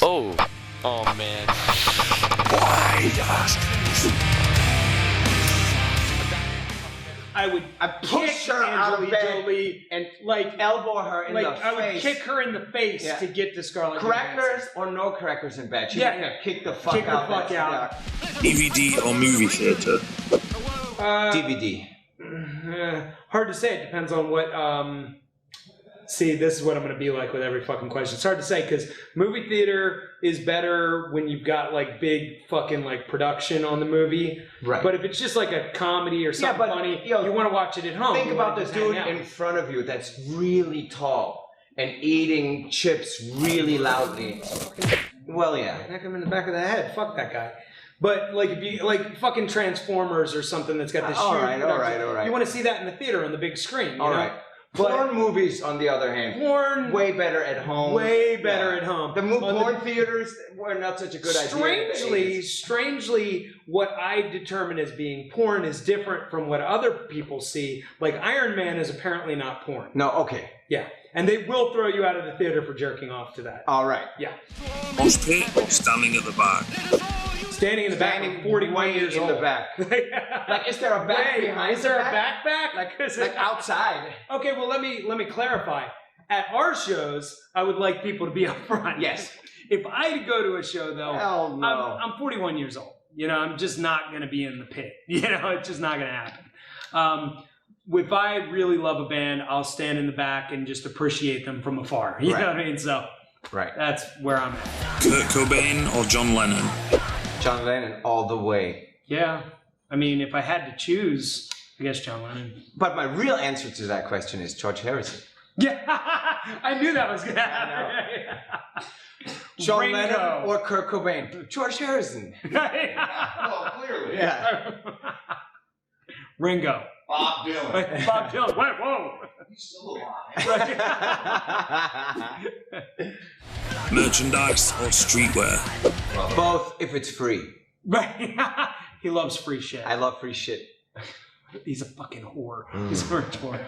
Oh. Oh man. Why ask? I'd push her out of bed Jolie and like elbow her in the face. I would kick her in the face to get to Scarlett. Crackers or no crackers in bed? She's gonna kick the fuck out. DVD or movie theater? DVD. Hard to say. It depends on what. See, this is what I'm going to be like with every fucking question. It's hard to say because movie theater is better when you've got like big fucking like production on the movie. Right. But if it's just like a comedy or something funny, you want to watch it at home. Think about the dude in front of you that's really tall and eating chips really loudly. Well, yeah. Knock him in the back of the head. Fuck that guy. But like if you like fucking Transformers or something that's got this huge production, all right. You want to see that in the theater on the big screen. You know? Porn movies, on the other hand, way better at home. Way better at home. The porn theaters were not such a good idea. Strangely, what I determine as being porn is different from what other people see. Like Iron Man is apparently not porn. No, okay. Yeah, and they will throw you out of the theater for jerking off to that. All right. Yeah. MOSHPIT or standing at the back? Standing in the back, 41 years old. In the back. Like, is there a back behind? Is there a back? Like outside? Okay, well let me clarify. At our shows, I would like people to be up front. Yes. If I go to a show though, hell no. I'm 41 years old. You know, I'm just not gonna be in the pit. You know, it's just not gonna happen. If I really love a band, I'll stand in the back and just appreciate them from afar. You know what I mean? So that's where I'm at. Kurt Cobain or John Lennon? John Lennon all the way. Yeah. I mean, if I had to choose, I guess John Lennon. But my real answer to that question is George Harrison. Yeah. I knew that was going to happen. John Ringo. Lennon or Kurt Cobain? George Harrison. Well, clearly. Yeah. Ringo. Bob Dylan. Bob Dylan. Wait, whoa. He's still alive. Merchandise or streetwear? Both if it's free. Right. He loves free shit. I love free shit. He's a fucking whore. He's a rich whore.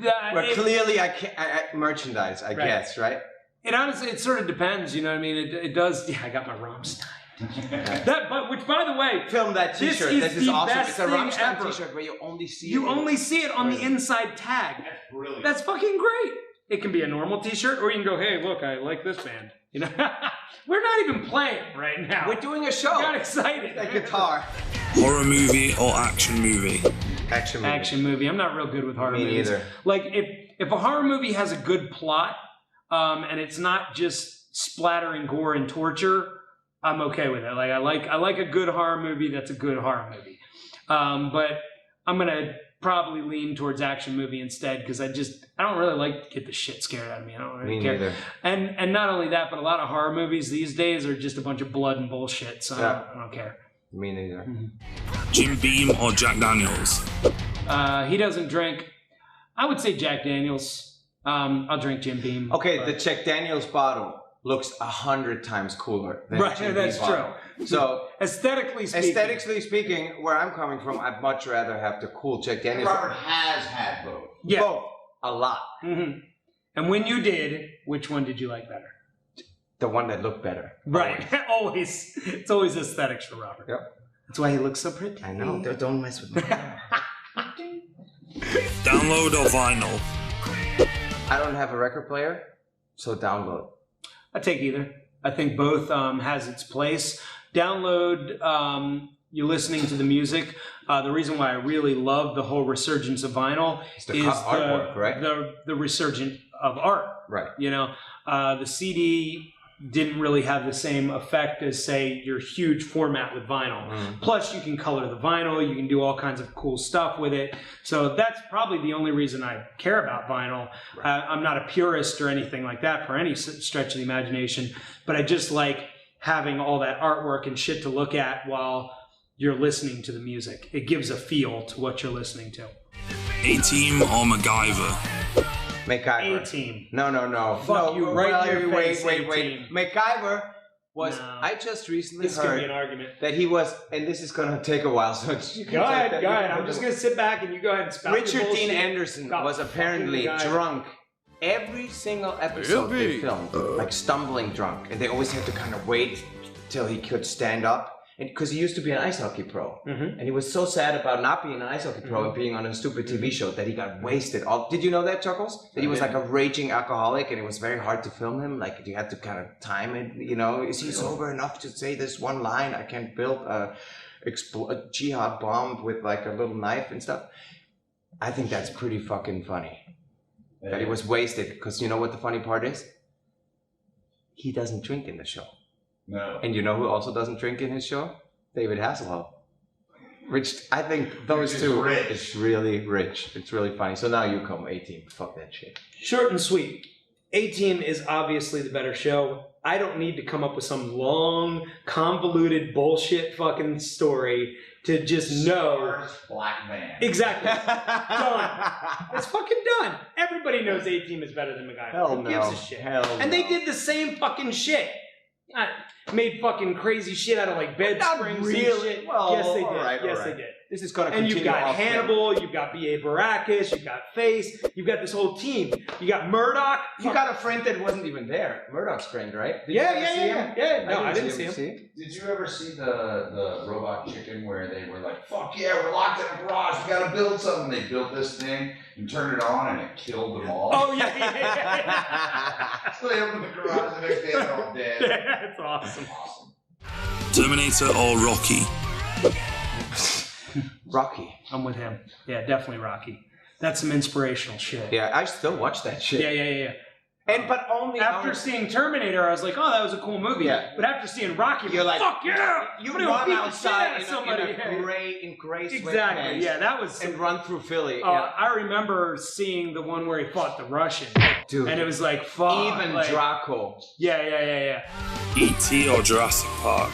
But clearly I can't merchandise, I guess, right? It honestly, it sort of depends, you know what I mean? It does, I got my Rammstein. Which, by the way, film that T-shirt. This is awesome. It's a Rammstein ever. T-shirt where you only see it. You only see it on the inside tag. That's brilliant. That's fucking great. It can be a normal T-shirt, or you can go, "Hey, look, I like this band." You know, we're not even playing right now. We're doing a show. I got excited. That guitar. Horror movie or action movie? Action movie. Action movie. I'm not real good with horror movies. Me neither. Like if a horror movie has a good plot, and it's not just splattering gore and torture, I'm okay with it. Like I like a good horror movie that's a good horror movie. But I'm gonna probably lean towards action movie instead because I don't really like to get the shit scared out of me. I don't really care. Neither. And not only that, but a lot of horror movies these days are just a bunch of blood and bullshit. So I don't care. Me neither. Jim Beam or Jack Daniels? He doesn't drink. I would say Jack Daniels. I'll drink Jim Beam. Okay, the Jack Daniels bottle looks 100 times cooler than Jim that's Beam bottle. true. So aesthetically speaking, where I'm coming from, I'd much rather have the cool Jack Daniels. Robert has had both. Yeah. Both. A lot. And when you did, which one did you like better? The one that looked better. Right. Always. It's always aesthetics for Robert. Yep. That's why he looks so pretty. I know. Don't mess with me. Download or vinyl? I don't have a record player, so download. I take either. I think both has its place. Download, you're listening to the music. The reason why I really love the whole resurgence of vinyl is artwork, right? The resurgence of art. Right. You know, the CD didn't really have the same effect as, say, your huge format with vinyl. Plus, you can color the vinyl. You can do all kinds of cool stuff with it. So that's probably the only reason I care about vinyl. Right. I'm not a purist or anything like that for any stretch of the imagination, but I just like having all that artwork and shit to look at while you're listening to the music. It gives a feel to what you're listening to. A-Team or MACGYVER? MACGYVER. A-Team. No. Fuck you right in your face, Wait. A-Team. MACGYVER was, I just recently This is going to be an argument. that he was, and this is going to take a while, so you can Go ahead. I'm just going to sit back and you go ahead and spout Richard your Dean bullshit. Anderson was apparently drunk every single episode they filmed, like stumbling drunk, and they always had to kind of wait till he could stand up. Because he used to be an ice hockey pro, and he was so sad about not being an ice hockey pro and being on a stupid TV show that he got wasted. Did you know that, Chuckles? That he was like a raging alcoholic, and it was very hard to film him. Like you had to kind of time it. You know, is he sober enough to say this one line? I can build a jihad bomb with like a little knife and stuff. I think that's pretty fucking funny. That he was wasted. Because you know what the funny part is? He doesn't drink in the show. No. And you know who also doesn't drink in his show? David Hasselhoff. Which I think those two, it's really rich. It's really funny. So now you come, A-Team. Fuck that shit. Short and sweet. A-Team is obviously the better show. I don't need to come up with some long, convoluted bullshit fucking story to just know. Black man. Exactly. Done. It's fucking done. Everybody knows A-Team is better than MacGyver. Hell Who no. gives a shit? Hell and no. they did the same fucking shit. I made fucking crazy shit out of like bed Not springs really. and shit. Well, yes, they did. all right, yes, all right. they did. This is gonna And continue. you've got off Hannibal, you've got B.A. Baracus, you've got Face, you've got this whole team. You got Murdoch. You got a friend that wasn't even there. Murdoch's friend, right? Did Yeah, you ever see him? yeah. No, I didn't see him. Did you ever see the Robot Chicken where they were like, fuck yeah, we're locked in a garage, we gotta build something. They built this thing and turned it on and it killed them all. Oh, yeah. So they opened the garage the next day they're all dead. That's awesome. Terminator or Rocky? Rocky. I'm with him. Yeah, definitely Rocky. That's some inspirational shit. Yeah, I still watch that shit. Yeah. But only After seeing Terminator, I was like, oh, that was a cool movie. Yeah. But after seeing Rocky, You're like, fuck yeah! You I'm gonna run beat the outside shit out of somebody. in gray Exactly. sweatpants Yeah, that was. and run through Philly. I remember seeing the one where he fought the Russian, Dude. and it was like, fuck. Even like, Draco. Yeah. E.T. or Jurassic Park?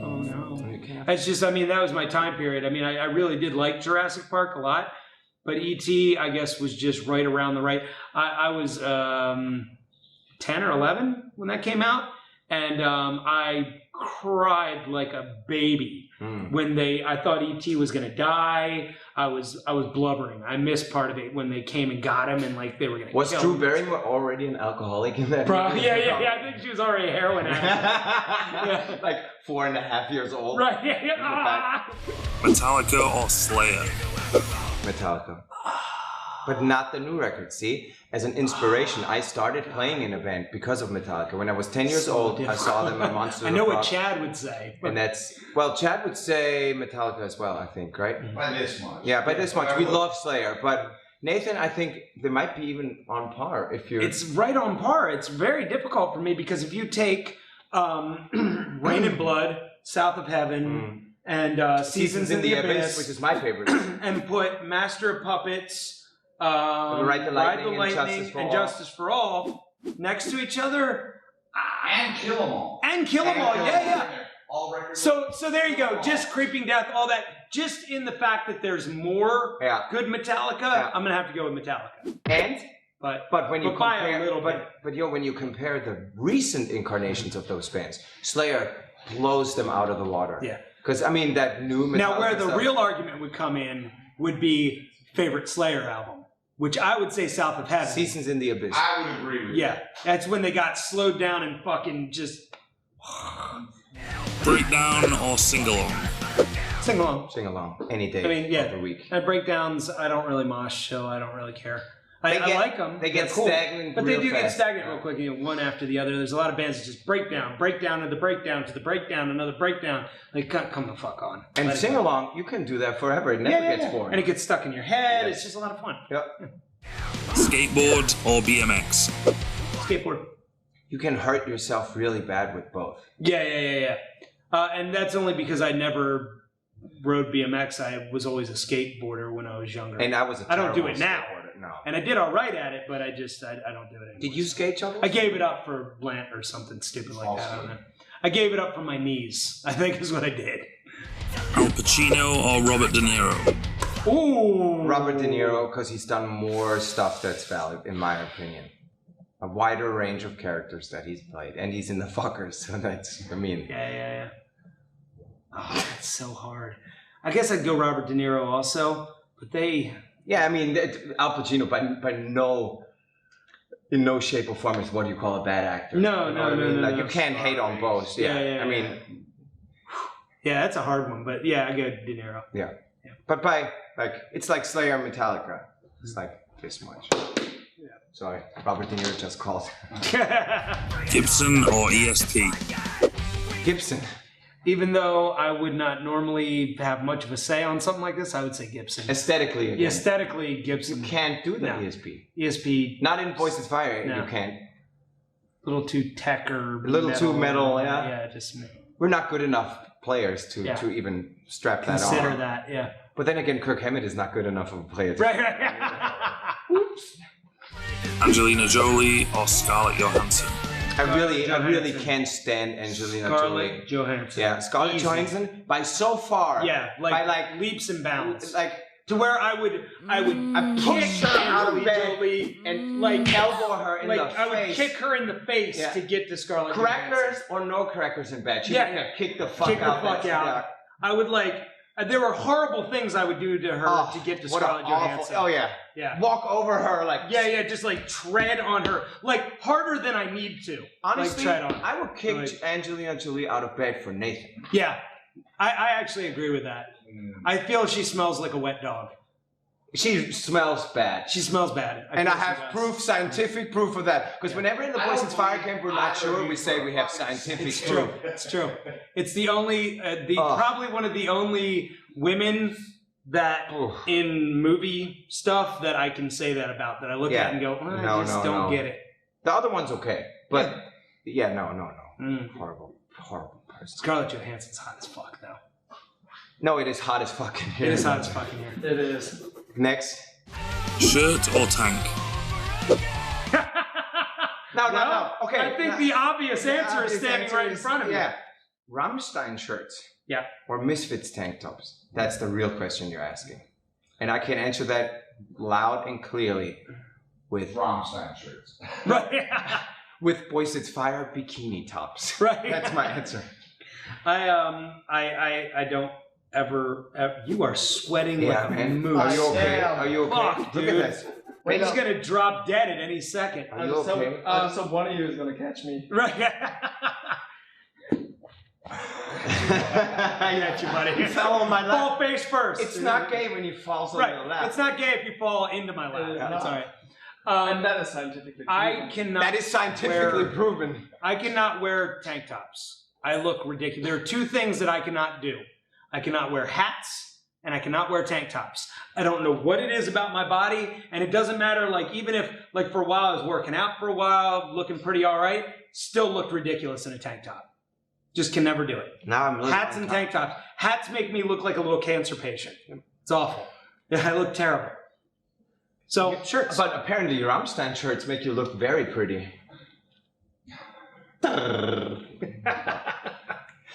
Oh no. It's just, I mean, that was my time period. I mean, I really did like Jurassic Park a lot, but E.T., I guess, was just right around the right. I was 10 or 11 when that came out, and I cried like a baby when I thought E.T. was gonna die. I was blubbering. I missed part of it when they came and got him, and like they were gonna Was kill Drew him. Barrymore already an alcoholic in that movie? Yeah. I think she was already a heroin addict. Like 4.5 years old. Right. Yeah. Metallica or Slayer? Metallica. But not the new record, see? As an inspiration, I started playing in a band because of Metallica. When I was 10 years old, I saw them in Monsters I know of what Rock. Chad would say. And that's, well, Chad would say Metallica as well, I think, right? By this much. Yeah, by this much. We love Slayer, but Nathan, I think they might be even on par if you're... It's right on par. It's very difficult for me because if you take Rain and Blood, South of Heaven, and Seasons in the Abyss, which is my favorite. and put Master of Puppets, Ride the Lightning and Justice for All next to each other. And Kill 'Em All. And Kill 'Em All, yeah. All records. So there you go. Just Creeping Death, all that. Just in the fact that there's more good Metallica, I'm gonna have to go with Metallica. But when you by compare, a little bit. but when you compare the recent incarnations of those bands, Slayer blows them out of the water. Yeah. Because I mean that new Metallica Now, where the stuff, real argument would come in would be favorite Slayer album, which I would say South of Heaven. Seasons in the Abyss. I would agree with you. Yeah, that's when they got slowed down and fucking just Breakdown or Singalong? sing along. Sing along any day I mean, yeah. of the week. And breakdowns, I don't really mosh, so I don't really care. I like them. They get stagnant, but they real do get fast. stagnant real quick. You know, one after the other. There's a lot of bands that just breakdown to the breakdown to the breakdown, another breakdown. Like, come the fuck on. And Let it sing go. along, you can do that forever. It never gets boring. And it gets stuck in your head. It's just a lot of fun. Yep. Skateboard or BMX? Skateboard. You can hurt yourself really bad with both. Yeah. And that's only because I never rode BMX. I was always a skateboarder when I was younger. And I was I don't do it now. skateboarder. No. And I did all right at it, but I don't do it anymore. Did you skate, Chuckles? I gave it up for Blant or something stupid like that. I don't know. I gave it up for my knees, I think is what I did. Al Pacino or Robert De Niro? Ooh. Robert De Niro, because he's done more stuff that's valid, in my opinion. A wider range of characters that he's played. And he's in the fuckers, so that's, I mean... Yeah. Oh, that's so hard. I guess I'd go Robert De Niro also, but they Yeah, I mean, Al Pacino in no shape or form is what you call a bad actor. No, you know what I mean? Like no. you can't hate on both. Yeah, I mean, yeah, that's a hard one, but yeah, I go De Niro. Yeah. But it's like Slayer and Metallica. It's like this much. Yeah. Sorry, Robert De Niro just called. Gibson or ESP? Gibson. Even though I would not normally have much of a say on something like this, I would say Gibson. Aesthetically, again. Aesthetically, Gibson. You can't do the No. ESP. ESP. Not in Boysetsfire, No. you can't. A little too tech or A little too metal, yeah. Yeah, just We're not good enough players to even strap that on. consider that, yeah. But then again, Kirk Hammett is not good enough of a player. Right. Whoops. Angelina Jolie or Scarlett Johansson? I really Johansson. can't stand Angelina Scarlett Jolie. Johansson. Yeah, Scarlett Easy. Johansson by so far. Yeah, by like leaps and bounds. like To where I would push kick her out of Angelina bed Jolie and like elbow her in the I would face. kick her in the face Yeah. to get to Scarlett Crackers or no crackers in bed. She Yeah. would kick the fuck Kick the out. fuck out. I would there were horrible things I would do to her to get to what Scarlett an awful- Johansson. Oh yeah. Yeah. Walk over her like. Yeah, just like tread on her. Like harder than I need to. Honestly, like, tread on. I would kick Like- Angelina Jolie out of bed for Nathan. Yeah. I actually agree with that. I feel she smells like a wet dog. She smells bad. She smells bad. And I feel she have does. proof, scientific proof of that. Because whenever in the Boysetsfire camp we're not sure, we say we have scientific It's proof. true. It's true. It's the only, Oh. probably one of the only women that Oof. in movie stuff that I can say that about. That I look Yeah. at and go, I No, just no, don't no. get it. The other one's okay. But yeah, no. Mm. Horrible person. Scarlett Johansson's hot as fuck, though. No, it is hot as fucking here. It is hot as fucking here. It is. Next. Shirt or tank? No. Okay. I think the obvious answer is standing right in front of you. Yeah. Rammstein shirts. Yeah. Or Misfits tank tops. That's the real question you're asking. And I can answer that loud and clearly with Rammstein shirts. Right. with Boysetsfire bikini tops. Right. That's my answer. I don't ever you are sweating Yeah, like a man. moose. Are you okay? Damn. Are you okay? Fuck, Look dude. at this. Wait, he's gonna drop dead at any second. Are you okay? So one of you is gonna catch me. Right. I got you, buddy. You fell on my lap. Fall face first. It's not gay when you fall on your Right. lap. It's not gay if you fall into my lap. It is That's not. all right. And that is scientifically I proven. cannot. That is scientifically wear- proven. I cannot wear tank tops. I look ridiculous. There are two things that I cannot do. I cannot wear hats and I cannot wear tank tops. I don't know what it is about my body, and it doesn't matter. Like even if, like for a while, I was working out for a while, looking pretty all right, still looked ridiculous in a tank top. Just can never do it. Now I'm Hats and tank tops. Hats make me look like a little cancer patient. It's awful. I look terrible. So shirts. But apparently your Rammstein shirts make you look very pretty.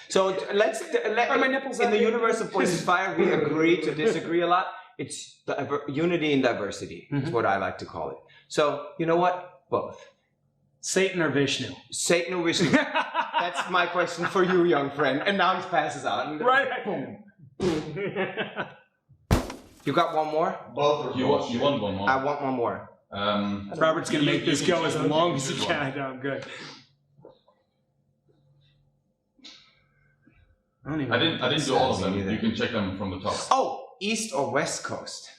So let's Are my nipples in up the here? universe of Boysetsfire, we agree to disagree a lot. It's unity in diversity. Is what I like to call it. So you know what? Both. Satan or Vishnu? Satan or Vishnu? That's my question for you, young friend. And now he passes out. Right. Boom. You got one more? Both are You want one more? I want one more. Robert's gonna make this you go can as choose long one. as he Choose can. one. I know, I'm good. I don't even I didn't do all of them. Either. You can check them from the top. Oh, East or West Coast?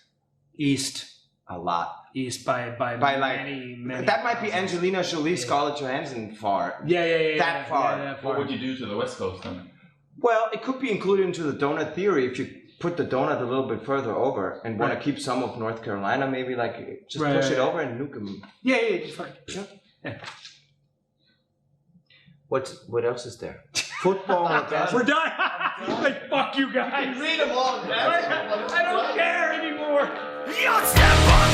East. A lot. East by Like, many. that might be Angelina Jolie, Scarlett Johansson far. Yeah. That far. Yeah, What would you do to the West Coast then? Well, it could be included into the donut theory if you put the donut a little bit further over and want to keep some of North Carolina, maybe like just push it over and nuke them. Yeah. Just fucking. Yeah. What else is there? Football or basketball? We're done. Like fuck you guys. Read them all. I don't care anymore. Your step on